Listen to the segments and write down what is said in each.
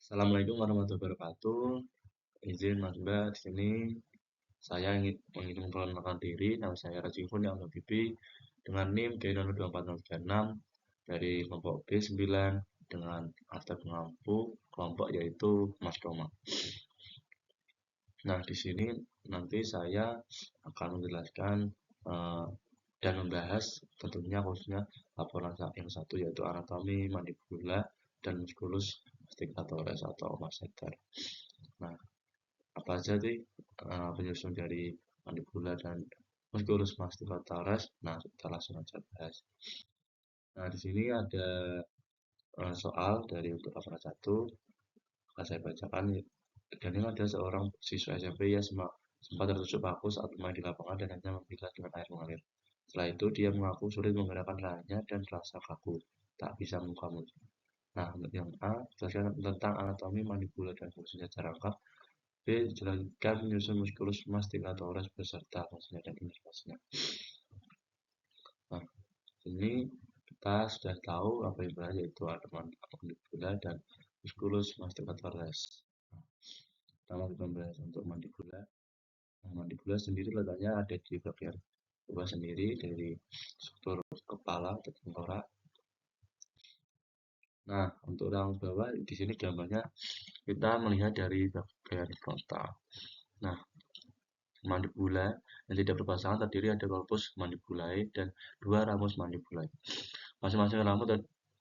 Assalamualaikum warahmatullahi wabarakatuh. Izin Mas Mbak, di sini saya ingin memperkenalkan diri. Nama saya Rajifun yang Bibi dengan NIM D024036 dari kelompok B9 dengan akta pengampu kelompok yaitu Mas Doma. Nah, di sini nanti saya akan menjelaskan eh, dan membahas tentunya khususnya laporan yang satu yaitu anatomi mandibula dan muskulus masticatoris atau masseter. Nah, apa aja sih penyusun dari mandibula dan musculus masticatoris? Nah, kita langsung aja bahas. Nah, di sini ada soal dari untuk laporan satu, akan saya bacakan. Dan ini ada seorang siswa SMP yang sempat tertusuk paku saat bermain di lapangan dan hanya membilas dengan air mengalir. Setelah itu, dia mengaku sulit menggerakkan tangannya dan terasa kaku, tak bisa membuka mulut. Nah, untuk yang A, jelaskan tentang anatomi mandibula dan fungsinya secara lengkap. B. Jelaskan menyusun musculus masticatoris beserta fungsinya dan inervasinya. Nah, ini kita sudah tahu apa yang berbeda yaitu mandibula dan musculus masticatoris. Pertama kita membahas untuk mandibula. Nah, mandibula sendiri letaknya ada di bagian bawah sendiri dari struktur kepala atau tengkorak. Nah, untuk ruang bawah di sini gambarnya kita melihat dari bagian frontal. Nah, mandibula yang tidak berpasangan terdiri ada korpus mandibulae dan dua ramus mandibulae. Masing-masing rambut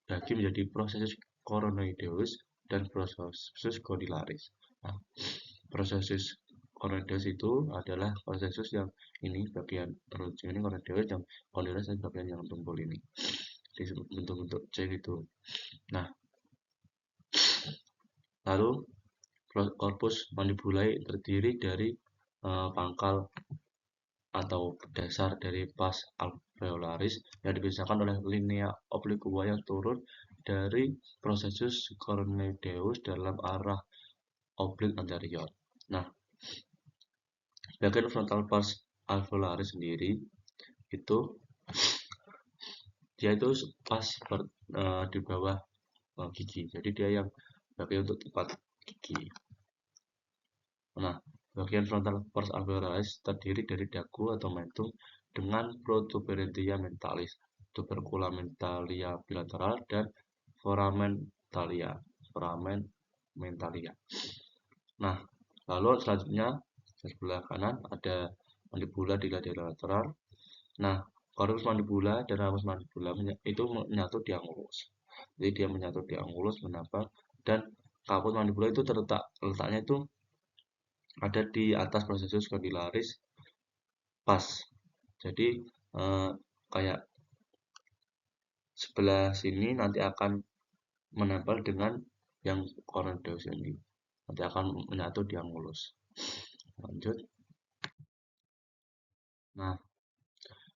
terbagi menjadi prosesus coronoideus dan prosesus condylaris. Nah, prosesus coronoideus itu adalah prosesus yang ini bagian ujung ini coronoideus, yang condylaris bagian yang tumpul ini di bentuk-bentuk C itu. Nah, lalu korpus mandibulae terdiri dari pangkal atau dasar dari pars alveolaris yang dipisahkan oleh linea obliqua yang turun dari prosesus coronoideus dalam arah oblik anterior. Nah, bagian frontal pars alveolaris sendiri itu dia itu pas di bawah gigi. Jadi dia yang bagian untuk tempat gigi. Nah, bagian frontal pars alveolaris terdiri dari dagu atau mentum dengan protuberantia mentalis, tubercula mentalia bilateral, dan foramen mentalia. Nah, lalu selanjutnya di sebelah kanan ada mandibula dilateral. Nah, korpus mandibula dan ramus mandibula itu menyatu di angulus. Jadi dia menyatu di angulus menambah, dan kaput mandibula itu letaknya itu ada di atas prosesus condylaris pas. Jadi kayak sebelah sini nanti akan menempel dengan yang coronoideus ini. Nanti akan menyatu di angulus. Lanjut. Nah,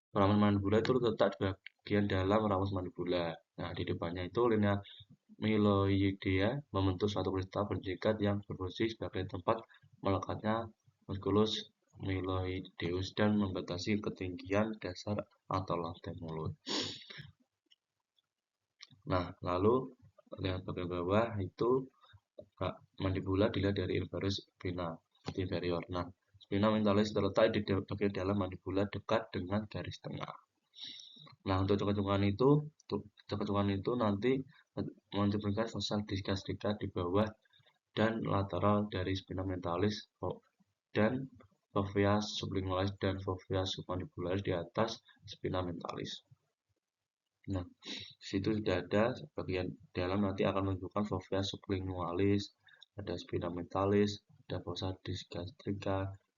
foramen mandibula itu terletak di bagian dalam ramus mandibula. Nah, di depannya itu linea myloidea membentuk suatu kristal berjingkat yang berfungsi sebagai tempat melekatnya musculus myloideus dan membatasi ketinggian dasar atau lantai mulut. Nah, lalu lihat bagian bawah itu mandibula dilihat dari inferior spina inferior. Nah, spina mentalis terletak di bagian dalam mandibula dekat dengan garis tengah. Nah, untuk cekungan itu nanti mencerminkan fossa disca di bawah dan lateral dari spina mentalis dan fovea sublingualis dan fovea submandibularis di atas spina mentalis. Nah, di situ sudah ada bagian dalam nanti akan menunjukkan fovea sublingualis, ada spina mentalis, ada fossa disca.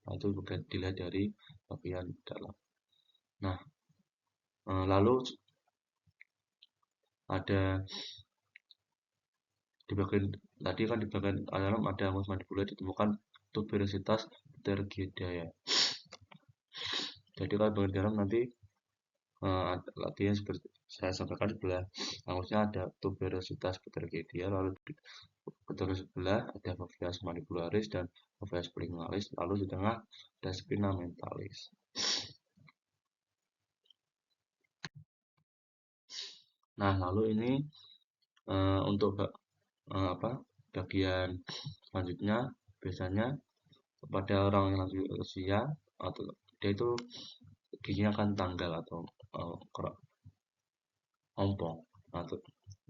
Nah, itu dilihat dari bagian dalam. Nah, lalu ada di bagian tadi kan di bagian dalam ada ramus mandibula ditemukan tuberositas tergedaya. Jadi kalau bagian dalam nanti latihan seperti saya sampaikan sebelah angusnya ada tuberositas tergedaya, lalu di bagian sebelah ada fovea mandibularis dan fovea sublingualis, lalu di tengah ada spina mentalis. Nah, lalu ini untuk bagian selanjutnya biasanya pada orang yang lanjut usia atau dia itu giginya akan tanggal atau ompong atau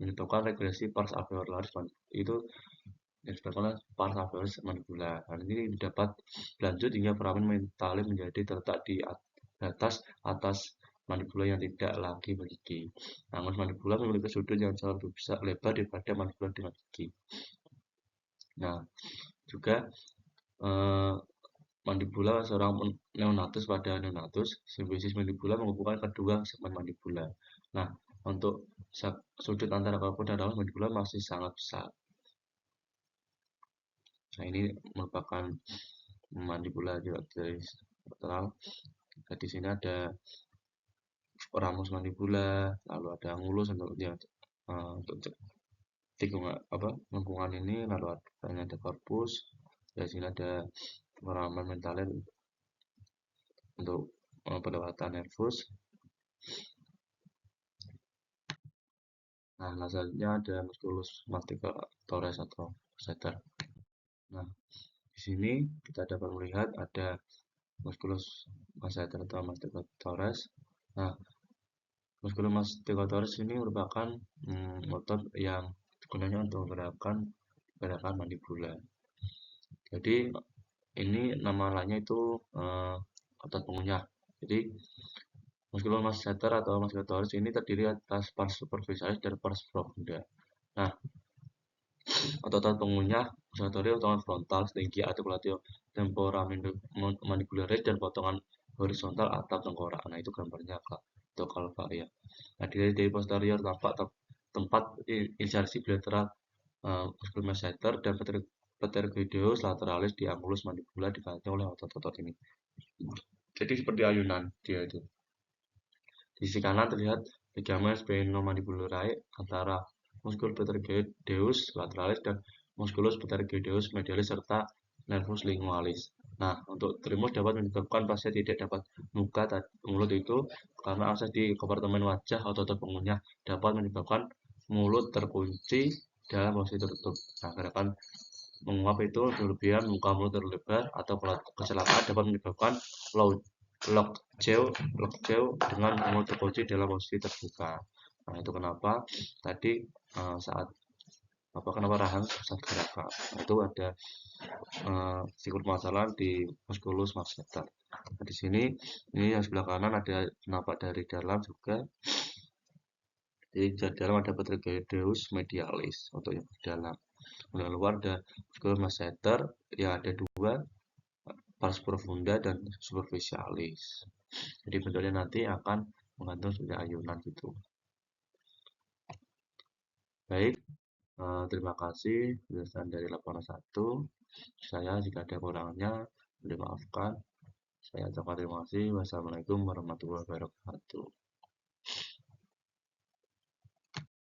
menyebabkan regresi pars alveolaris itu yang disebabkan pars alveolaris mandibula. Hal ini dapat lanjut hingga foramen mentalis menjadi terletak di atas mandibula yang tidak lagi bergigi. Namun mandibula memiliki sudut yang jauh lebih besar lebar daripada mandibula dengan gigi. Nah, juga mandibula seorang neonatus pada neonatus, simbioses mandibula menghubungkan kedua segmen mandibula. Nah, untuk sudut antara kalkun dan dalam mandibula masih sangat besar. Nah, ini merupakan mandibula dari lateral. Nah, di sini ada ramus mandibula, lalu ada angulus untuk tikungan lengkungan ini, lalu ada korpus. Di sini ada foramen mentalis untuk pendapatan nervus. Nah, selanjutnya ada musculus masticularis atau masseter. Nah, di sini kita dapat melihat ada musculus masseter atau masticularis. Nah, musculus masticularis ini merupakan otot yang gunanya untuk gerakan mandibula. Jadi ini nama lainnya itu otot pengunyah. Jadi musculus masseter atau masticularis ini terdiri atas pars superficialis dan pars profunda. Nah, otot pengunyah muscularis potongan frontal, stygia articulatio temporomandibularis dan potongan horizontal atap tengkorak. Nah, itu gambarnya atau kalva ya. Nah, dari posterior tampak tempat insersi bilateral musculus masseter dan pterygoideus lateralis di angulus mandibula dibantu oleh otot-otot ini. Jadi seperti ayunan dia itu. Di sisi kanan terlihat ligamen sphenomandibulorai antara musculus pterygoideus lateralis dan musculus pterygoideus medialis serta nervus lingualis. Nah, untuk trimmus dapat menyebabkan pasien tidak dapat buka mulut itu karena akses di kompartemen wajah atau otot pengunyah dapat menyebabkan mulut terkunci dalam posisi tertutup. Nah, gerakan menguap itu berlebihan, muka mulut terlebar, atau kecelakaan dapat menyebabkan lockjaw dengan mulut terkunci dalam posisi terbuka. Nah, itu kenapa tadi saat kenapa rahang saat gerakan itu ada sikut permasalahan di musculus masseter. Nah, di sini ini yang sebelah kanan ada nampak dari dalam juga. Jadi di dalam ada pterygoideus medialis untuk yang di dalam. Di luar ada musculus masseter yang ada dua, pars profunda dan superficialis. Jadi bentuknya nanti akan menggantung seperti ayunan gitu. Baik, terima kasih penjelasan dari laporan 1. Saya jika ada kurangnya mohon dimaafkan. Saya ucapkan terima kasih. Wassalamualaikum warahmatullahi wabarakatuh.